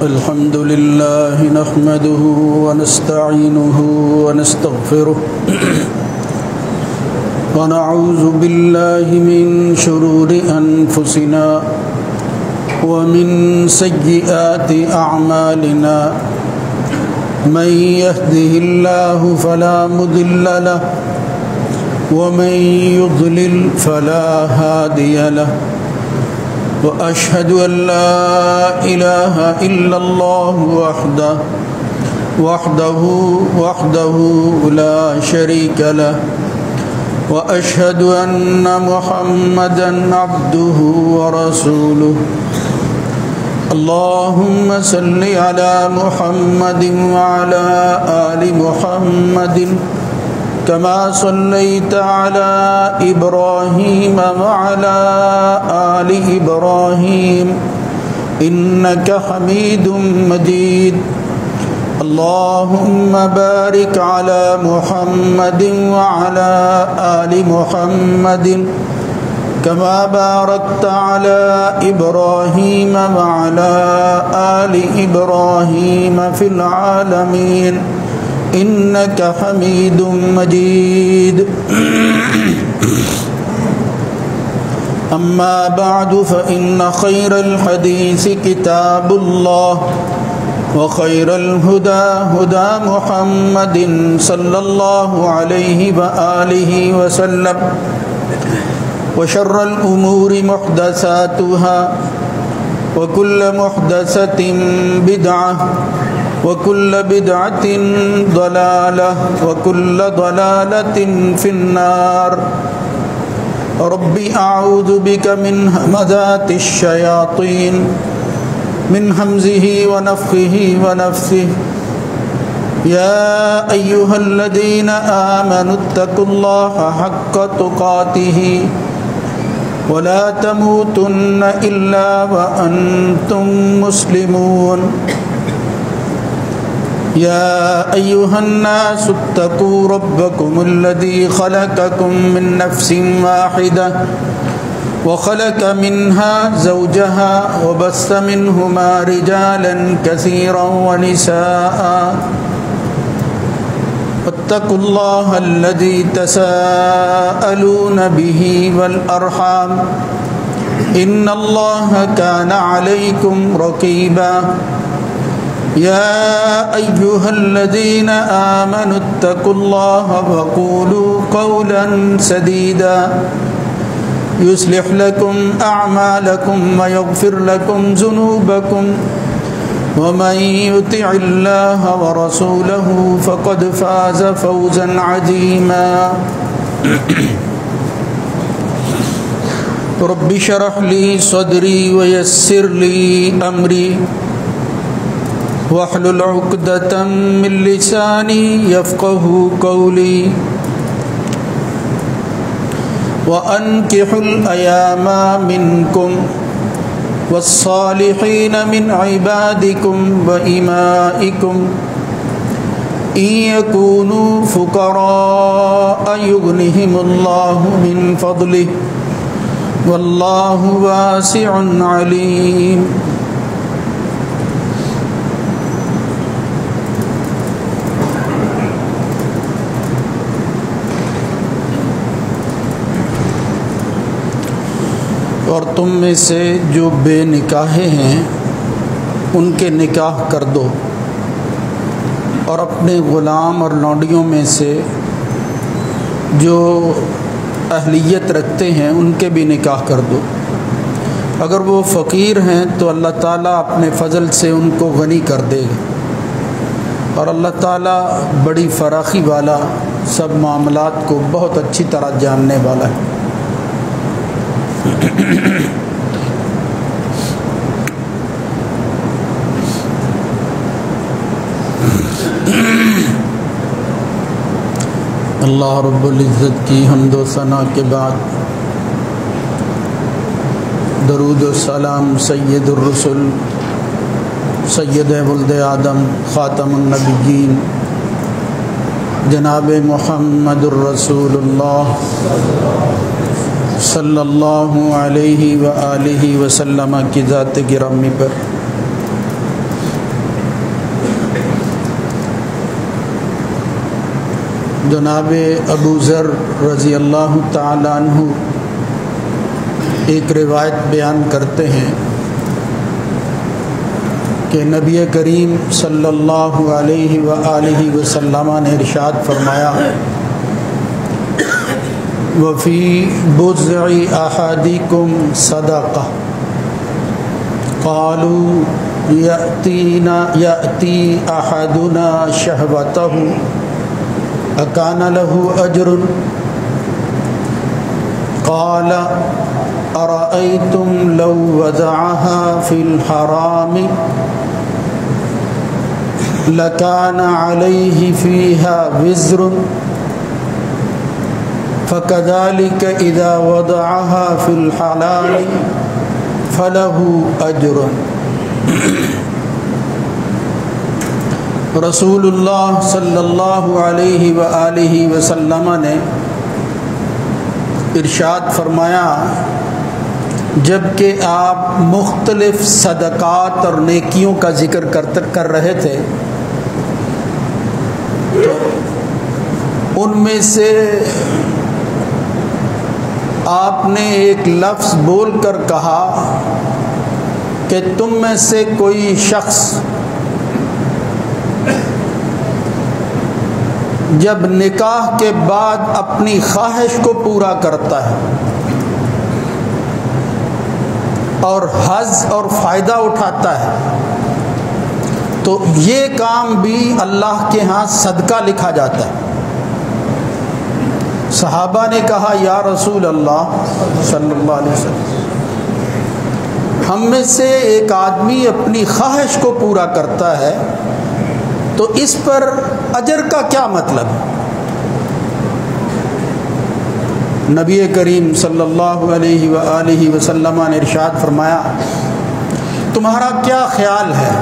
الحمد لله نحمده ونستعينه ونستغفره ونعوذ بالله من شرور أنفسنا ومن سيئات أعمالنا من يهده الله فلا مضل له ومن يضلل فلا هادي له وأشهد أن لا إله إلا الله وحده لا شريك له وأشهد أن محمدا عبده ورسوله اللهم صل على محمد وعلى آل محمد كما صليت على إبراهيم وعلى آل إبراهيم إنك حميد مجيد اللهم بارك على محمد وعلى آل محمد كما باركت على إبراهيم وعلى آل إبراهيم في العالمين إنك حميد مجيد أما بعد فإن خير الحديث كتاب الله وخير الهدى هدى محمد صلى الله عليه وآله وسلم وشر الأمور محدثاتها وكل محدثة بدعة وكل بدعة ضلالة وكل ضلالة في النار رب أعوذ بك من همزات الشياطين من همزه ونفخه ونفثه يا أيها الذين آمنوا اتقوا الله حق تقاته ولا تموتن إلا وأنتم مسلمون يا أيها الناس اتقوا ربكم الذي خلقكم من نفس واحدة وخلق منها زوجها وبث منهما رجالا كثيرا ونساء واتقوا الله الذي تساءلون به والأرحام إن الله كان عليكم رقيبا يا أيها الذين آمنوا اتقوا الله وقولوا قولا سديدا يصلح لكم أعمالكم ويغفر لكم ذنوبكم ومن يطع الله ورسوله فقد فاز فوزا عظيما رب اشرح لي صدري ويسر لي أمري واحلل عقدة من لساني يفقهوا قولي وأنكحوا الأيام منكم والصالحين من عبادكم وإمائكم إن يكونوا فقراء يغنهم الله من فضله والله واسع عليم اور تم میں سے جو بے نکاحے ہیں ان کے نکاح کر دو اور اپنے غلام اور لونڈیوں میں سے جو اہلیت رکھتے ہیں ان کے بھی نکاح کر دو اگر وہ فقیر ہیں تو اللہ تعالیٰ اپنے فضل سے ان کو غنی کر دے گا اور اللہ تعالیٰ بڑی فراخی والا سب معاملات کو بہت اچھی طرح جاننے والا ہے اللہ رب العزت کی حمد و ثنا کے بعد درود و سلام سید الرسل سید ولد آدم خاتم النبیین جناب محمد الرسول اللہ صلی اللہ علیہ وآلہ وسلم کی ذات گرامی پر جناب ابو ذر رضی اللہ تعالیٰ عنہ ایک روایت بیان کرتے ہیں کہ نبی کریم صلی اللہ علیہ وآلہ وسلم نے ارشاد فرمایا وفی بضع احدکم صدقہ قالوا یأتی احدنا شہوتہ اکان له اجر قال ارأيتم لو وضعها في الحرام لكان عليه فيها وزر فكذلك إذا وضعها في الحلال فله أجر. رسول اللہ صلی اللہ علیہ وآلہ وسلم نے ارشاد فرمایا جب کہ آپ مختلف صدقات اور نیکیوں کا ذکر کر رہے تھے تو ان میں سے آپ نے ایک لفظ بول کر کہا کہ تم میں سے کوئی شخص جب نکاح کے بعد اپنی خواہش کو پورا کرتا ہے اور حظ اور فائدہ اٹھاتا ہے تو یہ کام بھی اللہ کے ہاں صدقہ لکھا جاتا ہے. صحابہ نے کہا یا رسول اللہ صلی اللہ علیہ وسلم ہم میں سے ایک آدمی اپنی خواہش کو پورا کرتا ہے تو اس پر اجر کا کیا مطلب ہے؟ نبی کریم صلی اللہ علیہ وآلہ وسلم نے ارشاد فرمایا تمہارا کیا خیال ہے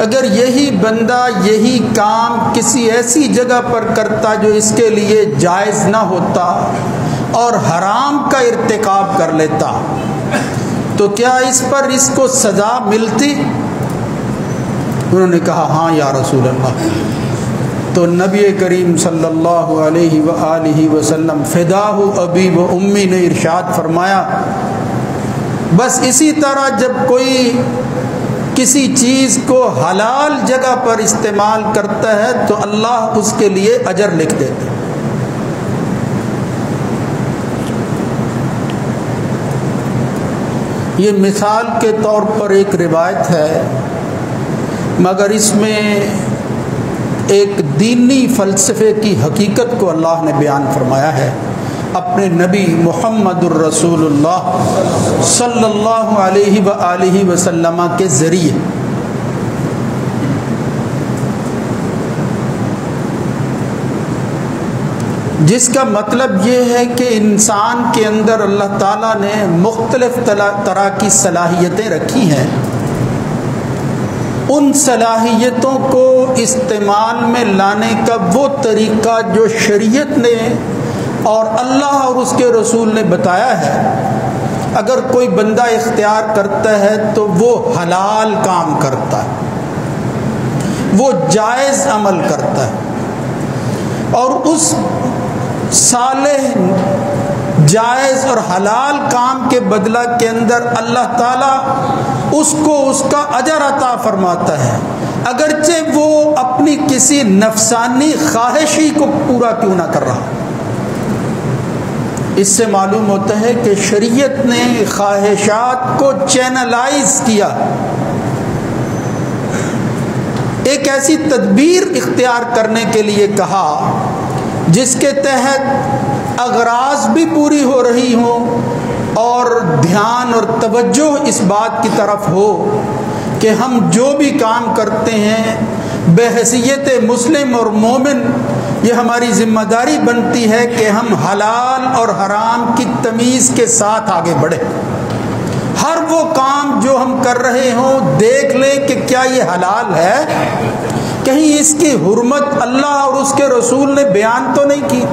اگر یہی بندہ یہی کام کسی ایسی جگہ پر کرتا جو اس کے لیے جائز نہ ہوتا اور حرام کا ارتکاب کر لیتا تو کیا اس پر اس کو سزا ملتی؟ انہوں نے کہا ہاں یا رسول اللہ. تو نبی کریم صلی اللہ علیہ وآلہ وسلم فداہ ابی و امی نے ارشاد فرمایا بس اسی طرح جب کوئی کسی چیز کو حلال جگہ پر استعمال کرتا ہے تو اللہ اس کے لیے اجر لکھ دیتے. یہ مثال کے طور پر ایک روایت ہے مگر اس میں ایک دینی فلسفے کی حقیقت کو اللہ نے بیان فرمایا ہے اپنے نبی محمد الرسول اللہ صلی اللہ علیہ وآلہ وسلم کے ذریعے. جس کا مطلب یہ ہے کہ انسان کے اندر اللہ تعالیٰ نے مختلف طرح کی صلاحیتیں رکھی ہیں. ان صلاحیتوں کو استعمال میں لانے کا وہ طریقہ جو شریعت نے اور اللہ اور اس کے رسول نے بتایا ہے اگر کوئی بندہ اختیار کرتا ہے تو وہ حلال کام کرتا ہے وہ جائز عمل کرتا ہے اور اس صالح جائز اور حلال کام کے بدلہ کے اندر اللہ تعالیٰ اس کو اس کا اجر عطا فرماتا ہے اگرچہ وہ اپنی کسی نفسانی خواہش ہی کو پورا کیوں نہ کر رہا. اس سے معلوم ہوتا ہے کہ شریعت نے خواہشات کو چینلائز کیا ایک ایسی تدبیر اختیار کرنے کے لیے کہا جس کے تحت اغراض بھی پوری ہو رہی ہوں اور دھیان اور توجہ اس بات کی طرف ہو کہ ہم جو بھی کام کرتے ہیں بحیثیت مسلم اور مومن یہ ہماری ذمہ داری بنتی ہے کہ ہم حلال اور حرام کی تمیز کے ساتھ آگے بڑھیں. ہر وہ کام جو ہم کر رہے ہوں دیکھ لیں کہ کیا یہ حلال ہے کہیں اس کی حرمت اللہ اور اس کے رسول نے بیان تو نہیں کی.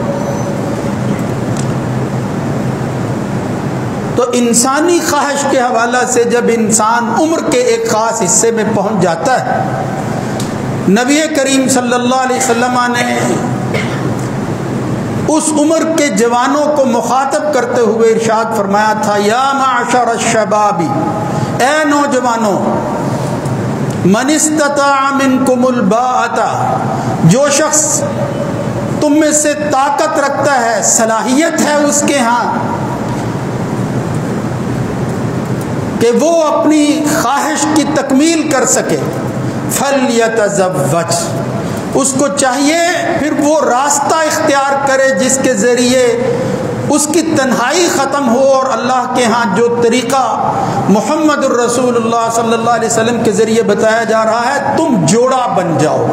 تو انسانی خواہش کے حوالہ سے جب انسان عمر کے ایک خاص حصے میں پہنچ جاتا ہے نبی کریم صلی اللہ علیہ وسلم نے اس عمر کے جوانوں کو مخاطب کرتے ہوئے ارشاد فرمایا تھا، یا معشر الشباب، اے نوجوانوں، من استطاع منکم الباءۃ، جو شخص تم میں سے طاقت رکھتا ہے، صلاحیت ہے اس کے ہاں کہ وہ اپنی خواہش کی تکمیل کر سکے، فلیتزوج، اس کو چاہیے پھر وہ راستہ اختیار کرے جس کے ذریعے اس کی تنہائی ختم ہو، اور اللہ کے ہاں جو طریقہ محمد الرسول اللہ صلی اللہ علیہ وسلم کے ذریعے بتایا جا رہا ہے، تم جوڑا بن جاؤ،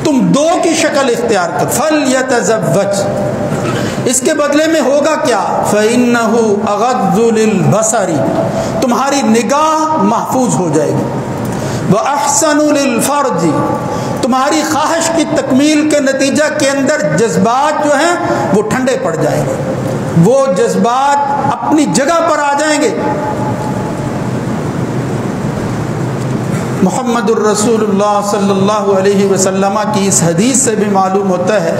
تم دو کی شکل اختیار کر، فلیتزوج۔ اس کے بدلے میں ہوگا کیا؟ فَإِنَّهُ أَغَضُّ لِلْبَصَرِ، تمہاری نگاہ محفوظ ہو جائے گی، وَأَحْسَنُ لِلْفَرْجِ، تمہاری خواہش کی تکمیل کے نتیجہ کے اندر جذبات جو ہیں وہ ٹھنڈے پڑ جائیں گے، وہ جذبات اپنی جگہ پر آ جائیں گے۔ محمد الرسول اللہ صلی اللہ علیہ وسلم کی اس حدیث سے بھی معلوم ہوتا ہے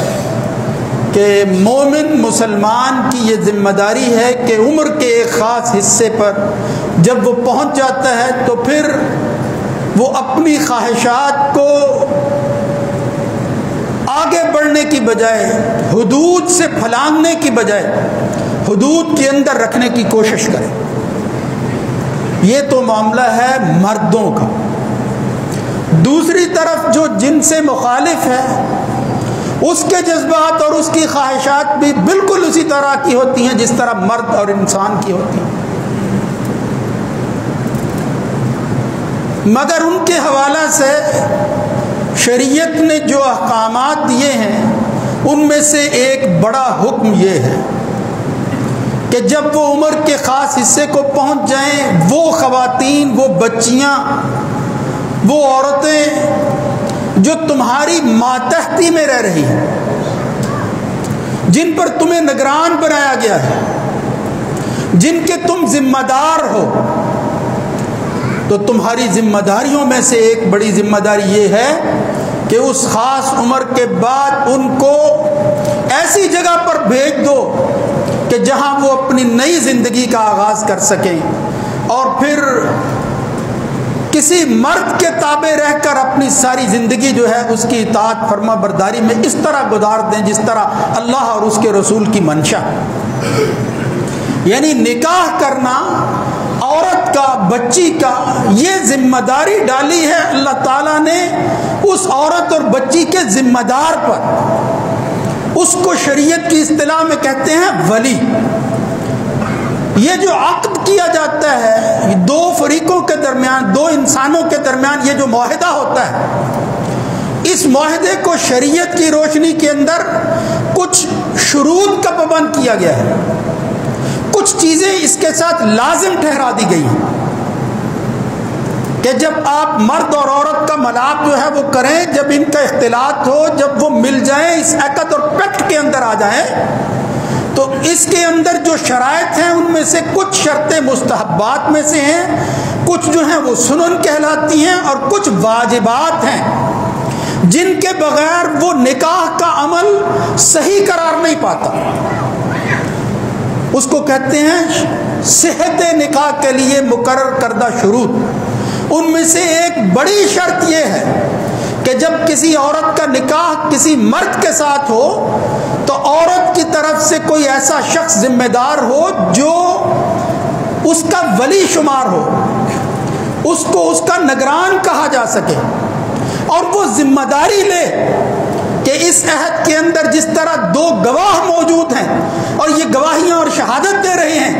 کہ مومن مسلمان کی یہ ذمہ داری ہے کہ عمر کے ایک خاص حصے پر جب وہ پہنچ جاتا ہے تو پھر وہ اپنی خواہشات کو آگے بڑھنے کی بجائے، حدود سے پھلانگنے کی بجائے، حدود کے اندر رکھنے کی کوشش کرے۔ یہ تو معاملہ ہے مردوں کا۔ دوسری طرف جو جن سے مخالف ہے، اس کے جذبات اور اس کی خواہشات بھی بالکل اسی طرح کی ہوتی ہیں جس طرح مرد اور انسان کی ہوتی ہیں، مگر ان کے حوالہ سے شریعت نے جو احکامات دیے ہیں ان میں سے ایک بڑا حکم یہ ہے کہ جب وہ عمر کے خاص حصے کو پہنچ جائیں، وہ خواتین، وہ بچیاں، وہ عورتیں جو تمہاری ماتحتی میں رہ رہی ہیں، جن پر تمہیں نگران بنایا گیا ہے، جن کے تم ذمہ دار ہو، تو تمہاری ذمہ داریوں میں سے ایک بڑی ذمہ داری یہ ہے کہ اس خاص عمر کے بعد ان کو ایسی جگہ پر بھیج دو کہ جہاں وہ اپنی نئی زندگی کا آغاز کر سکیں، اور پھر کسی مرد کے تابع رہ کر اپنی ساری زندگی جو ہے اس کی اطاعت فرما برداری میں اس طرح گزار دیں جس طرح اللہ اور اس کے رسول کی منشا۔ یعنی نکاح کرنا عورت کا، بچی کا، یہ ذمہ داری ڈالی ہے اللہ تعالیٰ نے اس عورت اور بچی کے ذمہ دار پر۔ اس کو شریعت کی اصطلاح میں کہتے ہیں ولی۔ یہ جو عقد کیا جاتا ہے دو فریقوں کے درمیان، دو انسانوں کے درمیان، یہ جو معاہدہ ہوتا ہے، اس معاہدے کو شریعت کی روشنی کے اندر کچھ شروط کا پابند کیا گیا ہے، کچھ چیزیں اس کے ساتھ لازم ٹھہرا دی گئی ہیں کہ جب آپ مرد اور عورت کا ملاپ جو ہے وہ کریں، جب ان کا اختلاط ہو، جب وہ مل جائیں، اس عقد اور پیکٹ کے اندر آ جائیں، تو اس کے اندر جو شرائط ہیں ان میں سے کچھ شرطیں مستحبات میں سے ہیں، کچھ جو ہیں وہ سنن کہلاتی ہیں، اور کچھ واجبات ہیں جن کے بغیر وہ نکاح کا عمل صحیح قرار نہیں پاتا۔ اس کو کہتے ہیں صحت نکاح کے لیے مقرر کردہ شروط۔ ان میں سے ایک بڑی شرط یہ ہے کہ جب کسی عورت کا نکاح کسی مرد کے ساتھ ہو تو عورت کی طرف سے کوئی ایسا شخص ذمہ دار ہو جو اس کا ولی شمار ہو، اس کو اس کا نگران کہا جا سکے، اور وہ ذمہ داری لے کہ اس عہد کے اندر جس طرح دو گواہ موجود ہیں اور یہ گواہیاں اور شہادت دے رہے ہیں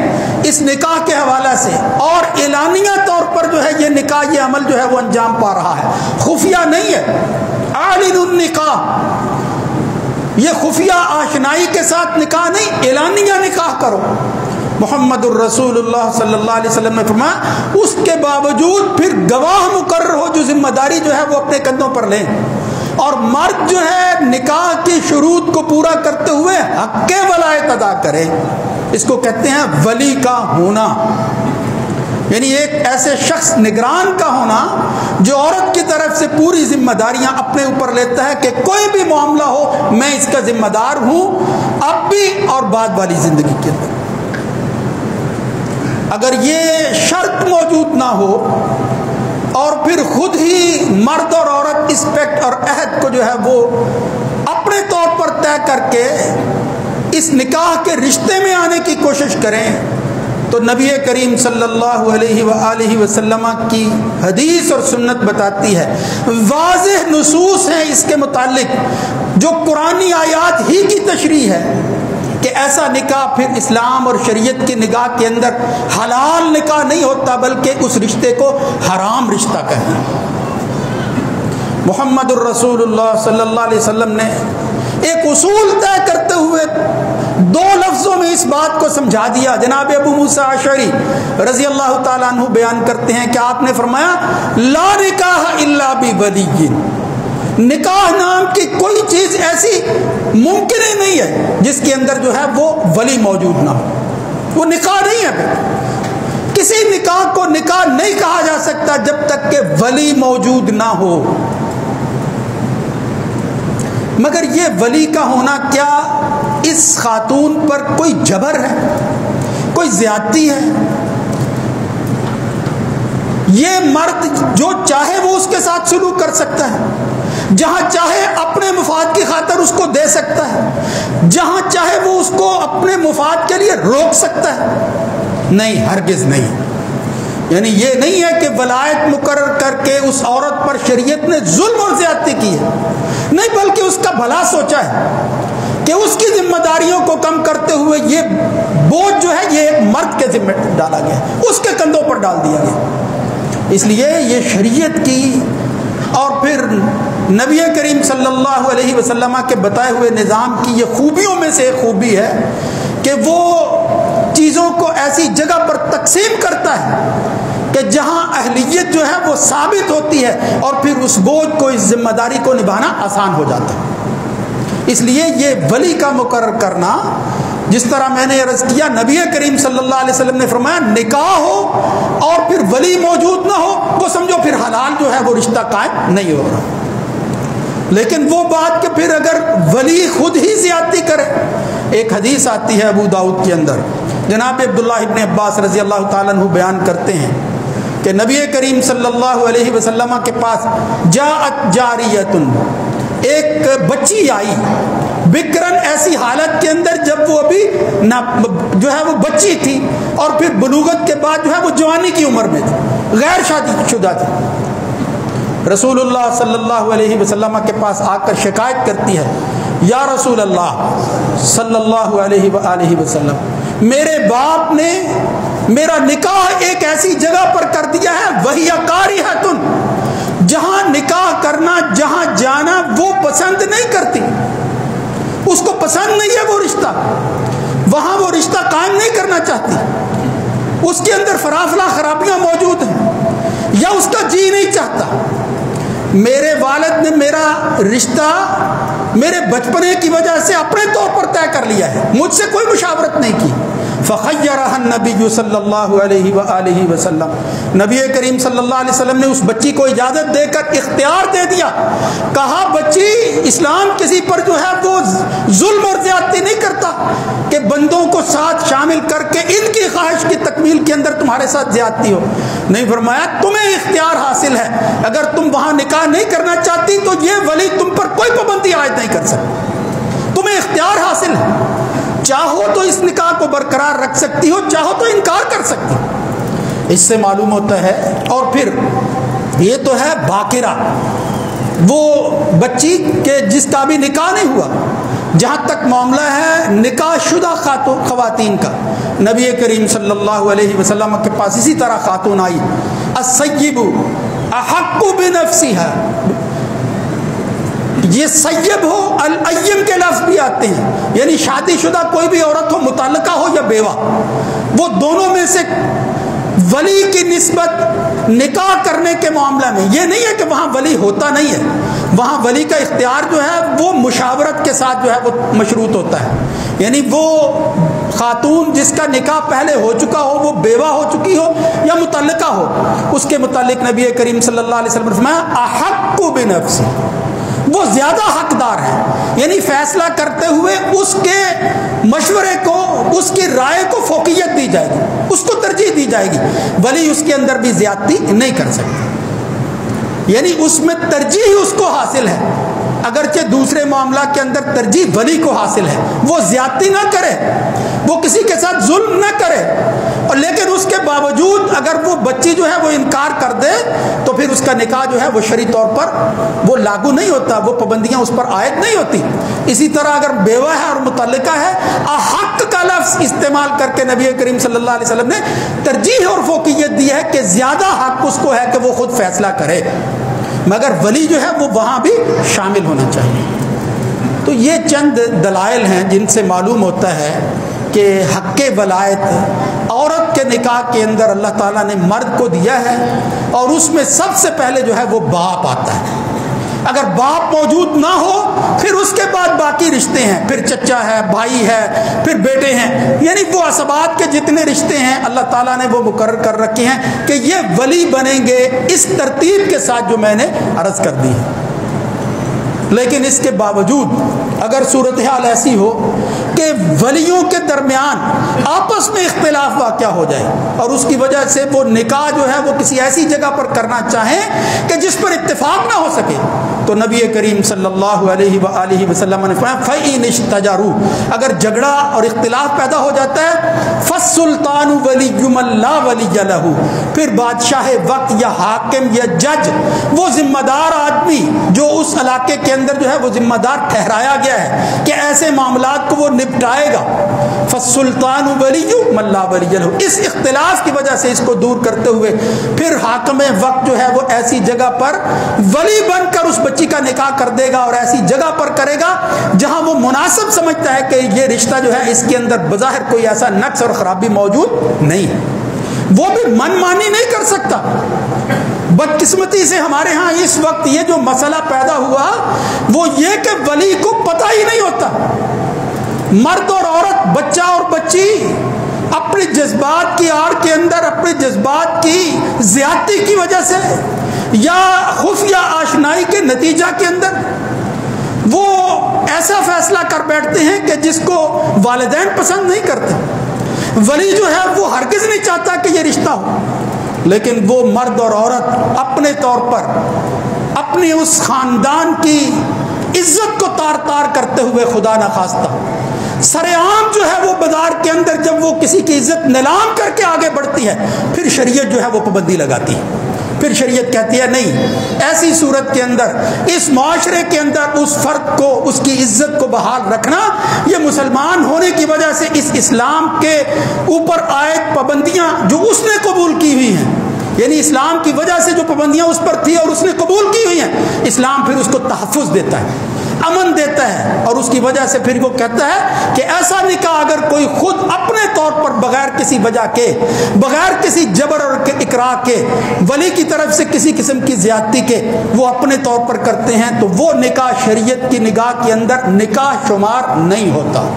اس نکاح کے حوالہ سے، اور اعلانیہ طور پر جو ہے یہ نکاح، یہ عمل جو ہے وہ انجام پا رہا ہے، خفیہ نہیں ہے۔ اعلن النکاح، یہ خفیہ آشنائی کے ساتھ نکاح نہیں، اعلانیہ نکاح کرو۔ محمد الرسول اللہ صلی اللہ علیہ وسلم نے فرمایا اس کے باوجود پھر گواہ مقرر ہو جو ذمہ داری جو ہے وہ اپنے کندھوں پر لیں، اور مرد جو ہے نکاح کی شروط کو پورا کرتے ہوئے حق ولایت ادا کرے۔ اس کو کہتے ہیں ولی کا ہونا۔ یعنی ایک ایسے شخص نگران کا ہونا جو عورت کی طرف سے پوری ذمہ داریاں اپنے اوپر لیتا ہے کہ کوئی بھی معاملہ ہو میں اس کا ذمہ دار ہوں، اب بھی اور بعد والی زندگی کے اندر۔ اگر یہ شرط موجود نہ ہو اور پھر خود ہی مرد اور عورت اس پیکٹ اور عہد کو جو ہے وہ اپنے طور پر طے کر کے اس نکاح کے رشتے میں آنے کی کوشش کریں تو نبی کریم صلی اللہ علیہ وآلہ وسلم کی حدیث اور سنت بتاتی ہے، واضح نصوص ہیں اس کے متعلق جو قرآنی آیات ہی کی تشریح ہے کہ ایسا نکاح پھر اسلام اور شریعت کی نگاہ کے اندر حلال نکاح نہیں ہوتا بلکہ اس رشتے کو حرام رشتہ کہیں۔ محمد الرسول اللہ صلی اللہ علیہ وسلم نے ایک اصول طے کرتے ہوئے دو لفظوں میں اس بات کو سمجھا دیا۔ جناب ابو موسیٰ اشعری رضی اللہ تعالیٰ عنہ بیان کرتے ہیں کہ آپ نے فرمایا لا نکاح الا بولی، نکاح نام کی کوئی چیز ایسی ممکن ہی نہیں ہے جس کے اندر جو ہے وہ ولی موجود نہ ہو، وہ نکاح نہیں ہے۔ پھر کسی نکاح کو نکاح نہیں کہا جا سکتا جب تک کہ ولی موجود نہ ہو۔ مگر یہ ولی کا ہونا کیا اس خاتون پر کوئی جبر ہے، کوئی زیادتی ہے؟ یہ مرد جو چاہے وہ اس کے ساتھ سلوک کر سکتا ہے، جہاں چاہے اپنے مفاد کی خاطر اس کو دے سکتا ہے، جہاں چاہے وہ اس کو اپنے مفاد کے لیے روک سکتا ہے؟ نہیں، ہرگز نہیں۔ یعنی یہ نہیں ہے کہ ولایت مقرر کر کے اس عورت پر شریعت نے ظلم اور زیادتی کی ہے، نہیں، بلکہ اس کا بھلا سوچا ہے کہ اس کی ذمہ داریوں کو کم کرتے ہوئے یہ بوجھ جو ہے یہ مرد کے ذمہ ڈالا گیا، اس کے کندھوں پر ڈال دیا گیا۔ اس لیے یہ شریعت کی اور پھر نبی کریم صلی اللہ علیہ وسلم کے بتائے ہوئے نظام کی یہ خوبیوں میں سے ایک خوبی ہے کہ وہ چیزوں کو ایسی جگہ پر تقسیم کرتا ہے کہ جہاں اہلیت جو ہے وہ ثابت ہوتی ہے اور پھر اس بوجھ کو، اس ذمہ داری کو نبھانا آسان ہو جاتا ہے۔ اس لیے یہ ولی کا مقرر کرنا، جس طرح میں نے عرض کیا نبی کریم صلی اللہ علیہ وسلم نے فرمایا نکاح ہو اور پھر ولی موجود نہ ہو وہ سمجھو پھر حلال جو ہے وہ رشتہ قائم نہیں ہو رہا۔ لیکن وہ بات کہ پھر اگر ولی خود ہی زیادتی کرے، ایک حدیث آتی ہے ابو داؤد کے اندر، جناب عبداللہ ابن عباس رضی اللہ تعالیٰ عنہ بیان کرتے ہیں کہ نبی کریم صلی اللہ علیہ وسلم کے پاس جاءت جاریۃ، ایک بچی آئی، بکرن، ایسی حالت کے اندر جب وہ ابھی جو ہے وہ بچی تھی اور پھر بلوغت کے بعد جو ہے وہ جوانی کی عمر میں تھی، غیر شادی شدہ تھی۔ رسول اللہ صلی اللہ علیہ وسلم کے پاس آ کر شکایت کرتی ہے، یا رسول اللہ صلی اللہ علیہ وآلہ وسلم، میرے باپ نے میرا نکاح ایک ایسی جگہ پر کر دیا ہے، وہی کاریہۃ، جہاں نکاح کرنا، جہاں جانا وہ پسند نہیں کرتی، اس کو پسند نہیں ہے وہ رشتہ، وہاں وہ رشتہ قائم نہیں کرنا چاہتی، اس کے اندر فرافلہ خرابیاں موجود ہیں یا اس کا جی نہیں چاہتا۔ میرے والد نے میرا رشتہ میرے بچپنے کی وجہ سے اپنے طور پر طے کر لیا ہے، مجھ سے کوئی مشاورت نہیں کی۔ فخیرها النبی صلی اللہ علیہ وآلہ وسلم، نبی کریم صلی اللہ علیہ وسلم نے اس بچی کو اجازت دے کر اختیار دے دیا، کہا بچی اسلام کسی پر جو ہے وہ ظلم اور زیادتی نہیں کرتا کہ بندوں کو ساتھ شامل کر کے ان کی خواہش کی تکمیل کے اندر تمہارے ساتھ زیادتی ہو، نہیں، فرمایا تمہیں اختیار حاصل ہے، اگر تم وہاں نکاح نہیں کرنا چاہتی تو یہ ولی تم پر کوئی پابندی عائد نہیں کر سکتا، تمہیں اختیار حاصل ہے، چاہو تو اس نکاح کو برقرار رکھ سکتی ہو، چاہو تو انکار کر سکتی ہو۔ اس سے معلوم ہوتا ہے، اور پھر یہ تو ہے باقرہ، وہ بچی کے جس کا بھی نکاح نہیں ہوا، جہاں تک معاملہ ہے نکاح شدہ خواتین کا، نبی کریم صلی اللہ علیہ وسلم کے پاس اسی طرح خاتون آئی، السیب احق بنفسها، یہ سیب ہو، الایم کے لفظ بھی آتے ہیں، یعنی شادی شدہ کوئی بھی عورت ہو، متعلقہ ہو یا بیوہ، وہ دونوں میں سے ولی کی نسبت نکاح کرنے کے معاملہ میں یہ نہیں ہے کہ وہاں ولی ہوتا نہیں ہے، وہاں ولی کا اختیار جو ہے وہ مشاورت کے ساتھ جو ہے وہ مشروط ہوتا ہے، یعنی وہ خاتون جس کا نکاح پہلے ہو چکا ہو، وہ بیوہ ہو چکی ہو یا متعلقہ ہو، اس کے متعلق نبی کریم صلی اللہ علیہ وسلم نے فرمایا احق بنفسی، وہ زیادہ حقدار ہے، یعنی فیصلہ کرتے ہوئے اس کے مشورے کو، اس کی رائے کو فوقیت دی جائے گی، اس کو ترجیح دی جائے گی، ولی اس کے اندر بھی زیادتی نہیں کر سکتے، یعنی اس میں ترجیح اس کو حاصل ہے، اگرچہ دوسرے معاملات کے اندر ترجیح ولی کو حاصل ہے، وہ زیادتی نہ کرے، وہ کسی کے ساتھ ظلم نہ کرے، اور لیکن اس کے باوجود اگر وہ بچی جو ہے وہ انکار کر دے تو پھر اس کا نکاح جو ہے وہ شرعی طور پر وہ لاگو نہیں ہوتا، وہ پابندیاں اس پر عائد نہیں ہوتی۔ اسی طرح اگر بیوہ ہے اور متعلقہ ہے، احق کا لفظ استعمال کر کے نبی کریم صلی اللہ علیہ وسلم نے ترجیح اور فوقیت دی ہے کہ زیادہ حق اس کو ہے کہ وہ خود فیصلہ کرے، مگر ولی جو ہے وہ وہاں بھی شامل ہونا چاہیے۔ تو یہ چند دلائل ہیں جن سے معلوم ہوتا ہے کہ حق ولایت عورت کے نکاح کے اندر اللہ تعالیٰ نے مرد کو دیا ہے، اور اس میں سب سے پہلے جو ہے وہ باپ آتا ہے۔ اگر باپ موجود نہ ہو پھر اس کے بعد باقی رشتے ہیں، پھر چچا ہے، بھائی ہے، پھر بیٹے ہیں، یعنی وہ اسبات کے جتنے رشتے ہیں اللہ تعالیٰ نے وہ مقرر کر رکھے ہیں کہ یہ ولی بنیں گے اس ترتیب کے ساتھ جو میں نے عرض کر دی ہے۔ لیکن اس کے باوجود اگر صورتحال ایسی ہو کہ ولیوں کے درمیان آپس میں اختلاف واقع ہو جائے اور اس کی وجہ سے وہ نکاح جو ہے وہ کسی ایسی جگہ پر کرنا چاہیں کہ جس پر اتفاق نہ ہو سکے، تو نبی کریم صلی اللہ علیہ وآلہ وسلم نے فرمایا فَإِنِ اشْتَجَرُوا، اگر جھگڑا اور اختلاف پیدا ہو جاتا ہے فَالسُّلْطَانُ وَلِيُّ مَن لَا وَلِيَّ لَهُ، پھر بادشاہ وقت یا حاکم یا جج، وہ ذمہ دار آدمی جو اس علاقے کے اندر جو ہے وہ ذمہ دار ٹھہرایا گیا ہے کہ ایسے معاملات کو وہ نپٹائے گا، فالسلطان ولی من لا ولی لہ، اس اختلاف کی وجہ سے اس کو دور کرتے ہوئے پھر حاکم وقت جو ہے وہ ایسی جگہ پر ولی بن کر اس بچی کا نکاح کر دے گا، اور ایسی جگہ پر کرے گا جہاں وہ مناسب سمجھتا ہے کہ یہ رشتہ جو ہے اس کے اندر بظاہر کوئی ایسا نقص اور خرابی موجود نہیں، وہ بھی من مانی نہیں کر سکتا۔ بدقسمتی سے ہمارے ہاں اس وقت یہ جو مسئلہ پیدا ہوا وہ یہ کہ ولی کو پتہ ہی نہیں ہوتا، مرد اور عورت، بچہ اور بچی اپنے جذبات کی آڑ کے اندر، اپنے جذبات کی زیادتی کی وجہ سے یا خفیہ آشنائی کے نتیجہ کے اندر وہ ایسا فیصلہ کر بیٹھتے ہیں کہ جس کو والدین پسند نہیں کرتے، ولی جو ہے وہ ہرگز نہیں چاہتا کہ یہ رشتہ ہو، لیکن وہ مرد اور عورت اپنے طور پر اپنی اس خاندان کی عزت کو تار تار کرتے ہوئے خدا نخواستہ سر عام جو ہے وہ بازار کے اندر جب وہ کسی کی عزت نیلام کر کے آگے بڑھتی ہے پھر شریعت جو ہے وہ پابندی لگاتی ہے، پھر شریعت کہتی ہے نہیں، ایسی صورت کے اندر اس معاشرے کے اندر اس فرد کو اس کی عزت کو بحال رکھنا، یہ مسلمان ہونے کی وجہ سے اس اسلام کے اوپر عائد پابندیاں جو اس نے قبول کی ہوئی ہیں، یعنی اسلام کی وجہ سے جو پابندیاں اس پر تھی اور اس نے قبول کی ہوئی ہیں، اسلام پھر اس کو تحفظ دیتا ہے، امن دیتا ہے، اور اس کی وجہ سے پھر وہ کہتا ہے کہ ایسا نکاح اگر کوئی خود اپنے طور پر بغیر کسی وجہ کے، بغیر کسی جبر اور اکراہ کے، ولی کی طرف سے کسی قسم کی زیادتی کے وہ اپنے طور پر کرتے ہیں تو وہ نکاح شریعت کی نگاہ کے اندر نکاح شمار نہیں ہوتا۔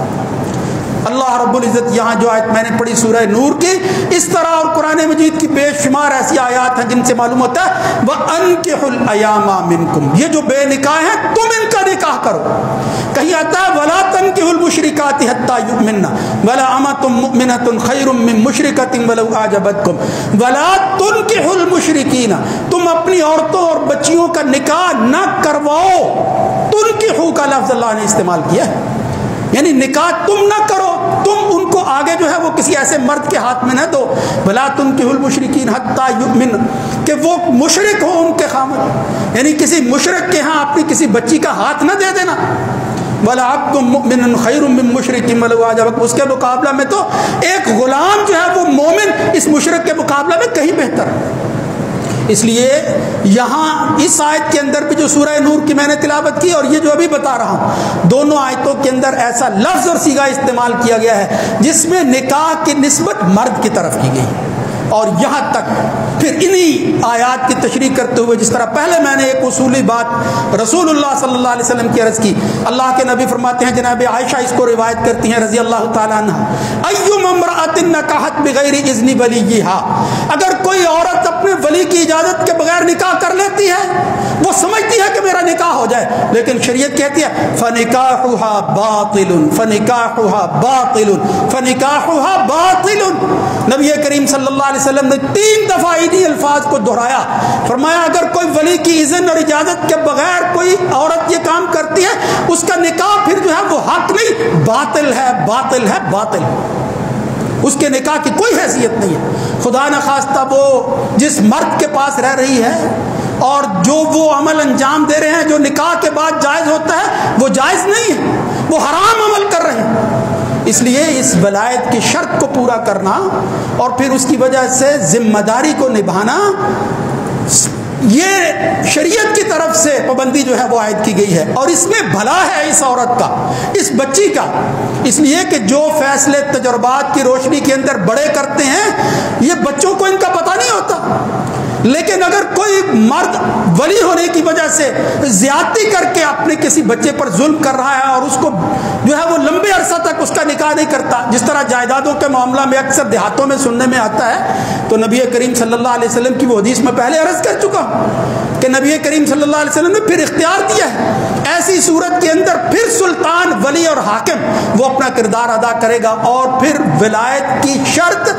اللہ رب العزت یہاں جو آیت میں نے پڑھی سورہ نور کی، اس طرح اور قرآن مجید کی بے شمار ایسی آیات ہیں جن سے معلوم ہوتا ہے وَأَنكِحُوا الْأَيَامَ مِنكُمْ، یہ جو بے نکاح ہیں تم ان کا نکاح کرو۔ کہیں آتا ہے وَلَا تَنكِحُوا الْمُشْرِكَاتِ حَتَّى يُؤْمِنَّ وَلَا أَمَةٌ مُؤْمِنَةٌ خَيْرٌ مِّن مُشْرِكَةٍ وَلَوْ أَعْجَبَتْكُمْ وَلَا تُنكِحُوا الْمُشْرِكِينَ، تم اپنی عورتوں اور بچیوں کا نکاح نہ کرواؤ۔ تنکحوا کا لفظ اللہ نے استعمال کیا ہے، یعنی نکاح تم نہ کرو، تم ان کو آگے جو ہے وہ کسی ایسے مرد کے ہاتھ میں نہ دو۔ بلا تنکحوا المشرکین حتی یؤمن، کہ وہ مشرک ہو ان کے خامد، یعنی کسی مشرک کے ہاں اپنی کسی بچی کا ہاتھ نہ دے دینا۔ ولا عبد مؤمن خیر من مشرک ولو اعجبک، اس کے مقابلہ میں تو ایک غلام جو ہے وہ مومن اس مشرک کے مقابلہ میں کہیں بہتر ہے۔ اس لیے یہاں اس آیت کے اندر بھی جو سورہ نور کی میں نے تلاوت کی اور یہ جو ابھی بتا رہا ہوں، دونوں آیتوں کے اندر ایسا لفظ اور صیغہ استعمال کیا گیا ہے جس میں نکاح کی نسبت مرد کی طرف کی گئی، اور یہاں تک پھر انہی آیات کی تشریح کرتے ہوئے جس طرح پہلے میں نے ایک اصولی بات رسول اللہ صلی اللہ علیہ وسلم کی عرض کی، اللہ کے نبی فرماتے ہیں، جناب عائشہ اس کو روایت کرتی ہیں رضی اللہ تعالیٰ عنہ، ایما امرأۃ نکحت بغیر اذن ولیہا، اگر کوئی عورت اپنے ولی کی اجازت کے بغیر نکاح کر لیتی ہے، وہ سمجھتی ہے کہ میرا نکاح ہو جائے، لیکن شریعت کہتی ہے فنکاحها باطل فنکاحها باطل فنکاحها باطل۔ نبی کریم صلی اللہ علیہ وسلم نے 3 دفعہ انہی الفاظ کو دہرایا، فرمایا اگر کوئی ولی کی اذن اور اجازت کے بغیر کوئی عورت یہ کام کرتی ہے، اس کا نکاح پھر جو ہے وہ حق نہیں، باطل ہے باطل ہے باطل، اس کے نکاح کی کوئی حیثیت نہیں ہے۔ خدا نخواستہ وہ جس مرد کے پاس رہ رہی ہے اور جو وہ عمل انجام دے رہے ہیں جو نکاح کے بعد جائز ہوتا ہے، وہ جائز نہیں ہے، وہ حرام عمل کر رہے ہیں۔ اس لیے اس ولایت کی شرط کو پورا کرنا اور پھر اس کی وجہ سے ذمہ داری کو نبھانا، یہ شریعت کی طرف سے پابندی جو ہے وہ عائد کی گئی ہے، اور اس میں بھلا ہے اس عورت کا، اس بچی کا، اس لیے کہ جو فیصلے تجربات کی روشنی کے اندر بڑے کرتے ہیں یہ بچوں کو ان کا پتہ نہیں ہوتا، لیکن اگر کوئی مرد ولی ہونے کی وجہ سے زیادتی کر کے اپنے کسی بچے پر ظلم کر رہا ہے اور اس کو جو ہے وہ لمبے عرصہ تک اس کا نکاح نہیں کرتا، جس طرح جائیدادوں کے معاملہ میں اکثر دیہاتوں میں سننے میں آتا ہے، تو نبی کریم صلی اللہ علیہ وسلم کی وہ حدیث میں پہلے عرض کر چکا ہوں کہ نبی کریم صلی اللہ علیہ وسلم نے پھر اختیار دیا ہے، ایسی صورت کے اندر پھر سلطان، ولی اور حاکم وہ اپنا کردار ادا کرے گا، اور پھر ولایت کی شرط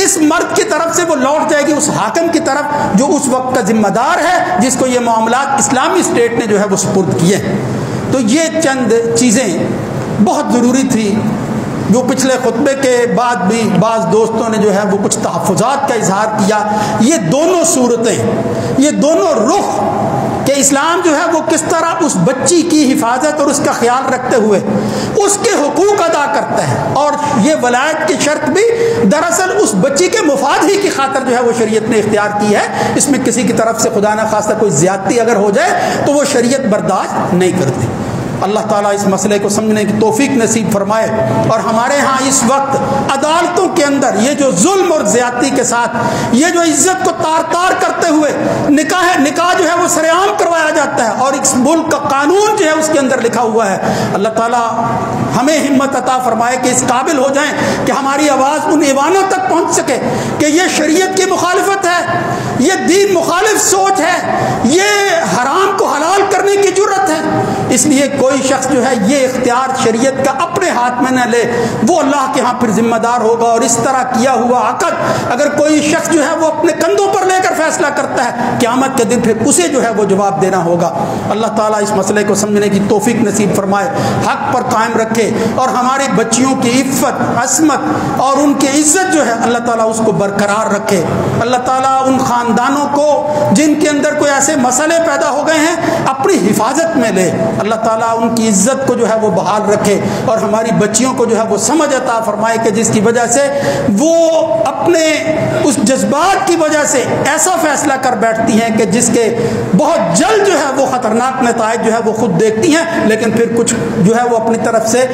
اس مرد کی طرف سے وہ لوٹ جائے گی اس حاکم کی طرف جو اس وقت کا ذمہ دار ہے، جس کو یہ معاملات اسلامی اسٹیٹ نے جو ہے وہ سپرد کیے ہیں۔ تو یہ چند چیزیں بہت ضروری تھی، جو پچھلے خطبے کے بعد بھی بعض دوستوں نے جو ہے وہ کچھ تحفظات کا اظہار کیا۔ یہ دونوں صورتیں، یہ دونوں رخ کہ اسلام جو ہے وہ کس طرح اس بچی کی حفاظت اور اس کا خیال رکھتے ہوئے اس کے حقوق ادا کرتا ہے، اور یہ ولایت کی شرط بھی دراصل اس بچی کے مفاد ہی کی خاطر جو ہے وہ شریعت نے اختیار کی ہے، اس میں کسی کی طرف سے خدا نہ خواستہ کوئی زیادتی اگر ہو جائے تو وہ شریعت برداشت نہیں کرتی۔ اللہ تعالیٰ اس مسئلے کو سمجھنے کی توفیق نصیب فرمائے، اور ہمارے ہاں اس وقت عدالتوں کے اندر یہ جو ظلم اور زیادتی کے ساتھ یہ جو عزت کو تار تار کرتے ہوئے نکاح جو ہے وہ سر عام کروایا جاتا ہے، اور اس ملک کا قانون جو ہے اس کے اندر لکھا ہوا ہے، اللہ تعالیٰ ہمیں ہمت عطا فرمائے کہ اس قابل ہو جائیں کہ ہماری آواز ان ایوانوں تک پہنچ سکے کہ یہ شریعت کی مخالفت ہے، یہ دین مخالف سوچ ہے، یہ حرام کو حلال کرنے کی جرت ہے۔ اس لیے کوئی شخص جو ہے یہ اختیار شریعت کا اپنے ہاتھ میں نہ لے، وہ اللہ کے ہاں پھر ذمہ دار ہوگا، اور اس طرح کیا ہوا عقد اگر کوئی شخص جو ہے وہ اپنے کندھوں پر لے کر فیصلہ کرتا ہے، قیامت کے دن پھر اسے جو ہے وہ جواب دینا ہوگا۔ اللہ تعالیٰ اس مسئلے کو سمجھنے کی توفیق نصیب فرمائے، حق پر قائم رکھے، اور ہماری بچیوں کی عفت، عصمت اور ان کی عزت جو ہے اللہ تعالیٰ اس کو برقرار رکھے۔ اللہ تعالیٰ ان خاندانوں کو جن کے اندر کوئی ایسے مسئلے پیدا ہو گئے ہیں اپنی حفاظت میں لے، اللہ تعالیٰ ان کی عزت کو جو ہے وہ بحال رکھے، اور ہماری بچیوں کو جو ہے وہ سمجھ عطا فرمائے کہ جس کی وجہ سے وہ اپنے اس جذبات کی وجہ سے ایسا فیصلہ کر بیٹھتی ہیں کہ جس کے بہت جلد جو ہے وہ خطرناک نتائج جو ہے وہ خود دیکھتی ہیں، لیکن پھر کچھ جو ہے وہ اپنی طرف سے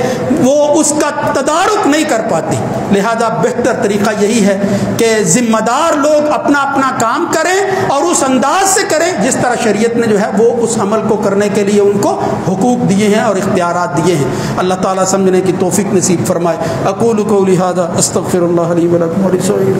وہ اس کا تدارک نہیں کر پاتی۔ لہذا بہتر طریقہ یہی ہے کہ ذمہ دار لوگ اپنا اپنا کام کریں اور اس انداز سے کریں جس طرح شریعت نے جو ہے وہ اس عمل کو کرنے کے لیے ان کو حقوق دیے ہیں اور اختیارات دیے ہیں۔ اللہ تعالیٰ سمجھنے کی توفیق نصیب فرمائے۔ اقول قولی ھذا استغفر اللہ لی ولکم ولسائر